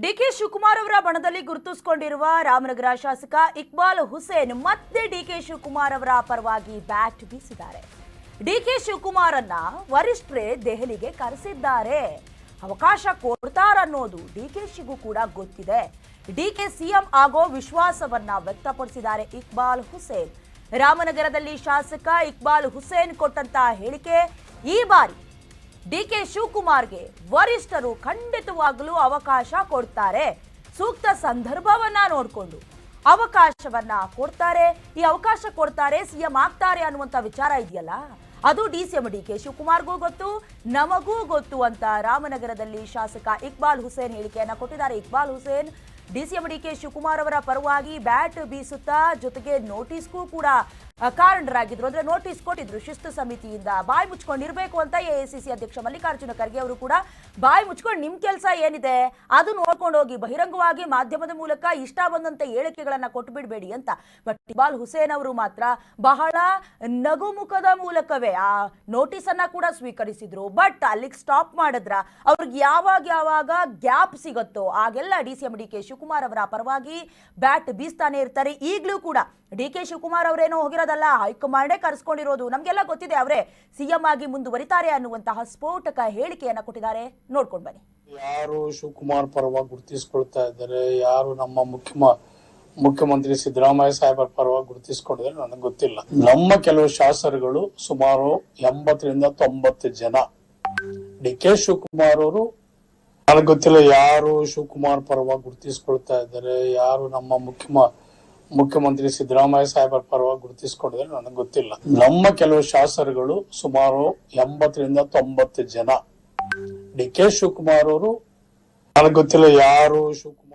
DK Shivakumar ಅವರ ಬಣದಲ್ಲಿ ಗುರುತಿಸಿಕೊಂಡಿರುವ ರಾಮನಗರ ಶಾಸಕ ಇಕ್ಬಾಲ್ ಹುಸೇನ್ ಮತ್ತೆ ಡಿಕೆ ಶಿವಕುಮಾರ್ ಅವರ ಪರವಾಗಿ ಬ್ಯಾಟ್ ಬೀಸಿದ್ದಾರೆ. ಡಿಕೆ ಶಿವಕುಮಾರ್ ಅನ್ನ ವರಿಷ್ಠರೇ ದೆಹಲಿಗೆ ಕರೆಸಿದ್ದಾರೆ. ಅವಕಾಶ ಕೊಡ್ತಾರನ್ನೋದು ಡಿಕೆಶಿಗೂ ಕೂಡ ಗೊತ್ತಿದೆ. ಡಿಕೆ ಸಿಎಂ ಆಗೋ ವಿಶ್ವಾಸವನ್ನ ವ್ಯಕ್ತಪಡಿಸಿದ್ದಾರೆ ಇಕ್ಬಾಲ್ ಹುಸೇನ್. ರಾಮನಗರದಲ್ಲಿ ಶಾಸಕ ಇಕ್ಬಾಲ್ ಹುಸೇನ್ ಕೊಟ್ಟಂತ ಹೇಳಿಕೆ, ಈ ಬಾರಿ ಡಿಕೆ ಶಿವಕುಮಾರ್ಗೆ ವರಿಷ್ಠರು ಖಂಡಿತವಾಗಲೂ ಅವಕಾಶ ಕೊಡ್ತಾರೆ. ಸೂಕ್ತ ಸಂದರ್ಭವನ್ನ ನೋಡಿಕೊಂಡು ಅವಕಾಶವನ್ನ ಕೊಡ್ತಾರೆ. ಈ ಅವಕಾಶ ಕೊಡ್ತಾರೆ, ಸಿಎಂ ಆಗ್ತಾರೆ ಅನ್ನುವಂತ ವಿಚಾರ ಇದೆಯಲ್ಲ, ಅದು ಡಿಸಿಎಂ ಡಿಕೆ ಶಿವಕುಮಾರ್ಗೂ ಗೊತ್ತು, ನಮಗೂ ಗೊತ್ತು ಅಂತ ರಾಮನಗರದಲ್ಲಿ ಶಾಸಕ ಇಕ್ಬಾಲ್ ಹುಸೇನ್ ಹೇಳಿಕೆಯನ್ನ ಕೊಟ್ಟಿದ್ದಾರೆ. ಇಕ್ಬಾಲ್ ಹುಸೇನ್ ಡಿಸಿಎಂ ಡಿಕೆ ಶಿವಕುಮಾರ್ ಅವರ ಪರವಾಗಿ ಬ್ಯಾಟ್ ಬೀಸುತ್ತಾ ಜೊತೆಗೆ ನೋಟಿಸ್ಗೂ ಕೂಡ ಕಾರಣರಾಗಿದ್ರು. ಅಂದ್ರೆ ನೋಟಿಸ್ ಕೊಟ್ಟಿದ್ರು ಶಿಸ್ತು ಸಮಿತಿಯಿಂದ. ಬಾಯಿ ಮುಚ್ಕೊಂಡಿರ್ಬೇಕು ಅಂತ ಎಐಸಿಸಿ ಅಧ್ಯಕ್ಷ ಮಲ್ಲಿಕಾರ್ಜುನ ಖರ್ಗೆ ಅವರು ಕೂಡ ಬಾಯಿ ಮುಚ್ಕೊಂಡು ನಿಮ್ ಕೆಲಸ ಏನಿದೆ ಅದು ನೋಡ್ಕೊಂಡು ಹೋಗಿ, ಬಹಿರಂಗವಾಗಿ ಮಾಧ್ಯಮದ ಮೂಲಕ ಇಷ್ಟ ಬಂದಂತೆ ಹೇಳಿಕೆಗಳನ್ನ ಕೊಟ್ಟು ಬಿಡಬೇಡಿ ಅಂತ. ಬಟ್ ಇಕ್ಬಾಲ್ ಹುಸೇನ್ ಅವರು ಮಾತ್ರ ಬಹಳ ನಗುಮುಖದ ಮೂಲಕವೇ ಆ ನೋಟಿಸ್ ಅನ್ನ ಕೂಡ ಸ್ವೀಕರಿಸಿದ್ರು. ಬಟ್ ಅಲ್ಲಿಗೆ ಸ್ಟಾಪ್ ಮಾಡಿದ್ರ, ಅವ್ರಿಗೆ ಯಾವಾಗ ಗ್ಯಾಪ್ ಸಿಗುತ್ತೋ ಆಗೆಲ್ಲ ಡಿಸಿಎಂ ಡಿಕೆ ಶಿವಕುಮಾರ್ ಅವರ ಪರವಾಗಿ ಬ್ಯಾಟ್ ಬೀಸ್ತಾನೆ ಇರ್ತಾರೆ. ಈಗಲೂ ಕೂಡ ಡಿಕೆ ಶಿವಕುಮಾರ್ ಅವರೇನೋ ಹೋಗಿರೋದಲ್ಲ, ಹೈಕಮಾಂಡೇ ಕರೆಸ್ಕೊಂಡಿರೋದು. ನಮ್ಗೆಲ್ಲ ಗೊತ್ತಿದೆ ಅವರೇ ಸಿಎಂ ಆಗಿ ಮುಂದುವರಿತಾರೆ ಅನ್ನುವಂತಹ ಸ್ಫೋಟಕ ಹೇಳಿಕೆಯನ್ನ ಕೊಟ್ಟಿದ್ದಾರೆ. ನೋಡ್ಕೊಂಡು ಬನ್ನಿ. ಯಾರು ಶಿವಕುಮಾರ್ ಪರವಾಗಿ ಗುರುತಿಸಿಕೊಳ್ತಾ ಇದ್ದಾರೆ, ಯಾರು ನಮ್ಮ ಮುಖ್ಯಮಂತ್ರಿ ಸಿದ್ದರಾಮಯ್ಯ ಸಾಹೇಬರ ಪರವಾಗಿ ಗುರುತಿಸಿಕೊಂಡಿದ್ದಾರೆ ನನಗೆ ಗೊತ್ತಿಲ್ಲ. ನಮ್ಮ ಕೆಲವು ಶಾಸಕರುಗಳು ಸುಮಾರು 80-90 ಜನ ಡಿಕೆ ಶಿವಕುಮಾರ್ ಅವರು, ನನಗೆ ಗೊತ್ತಿಲ್ಲ ಯಾರು ಶಿವಕುಮಾರ್ ಪರವಾಗಿ ಗುರುತಿಸಿಕೊಳ್ತಾ ಇದ್ದಾರೆ, ಯಾರು ನಮ್ಮ ಮುಖ್ಯಮಂತ್ರಿ ಸಿದ್ದರಾಮಯ್ಯ ಸಾಹೇಬರ ಪರವಾಗಿ ಗುರುತಿಸಿಕೊಂಡಿದ್ದಾರೆ ನನಗೆ ಗೊತ್ತಿಲ್ಲ. ನಮ್ಮ ಕೆಲವು ಶಾಸಕರುಗಳು ಸುಮಾರು 80-90 ಜನ ಡಿಕೆ ಶಿವಕುಮಾರ್ ಅವರು, ನನಗೆ ಗೊತ್ತಿಲ್ಲ ಯಾರು ಶಿವಕುಮಾರ್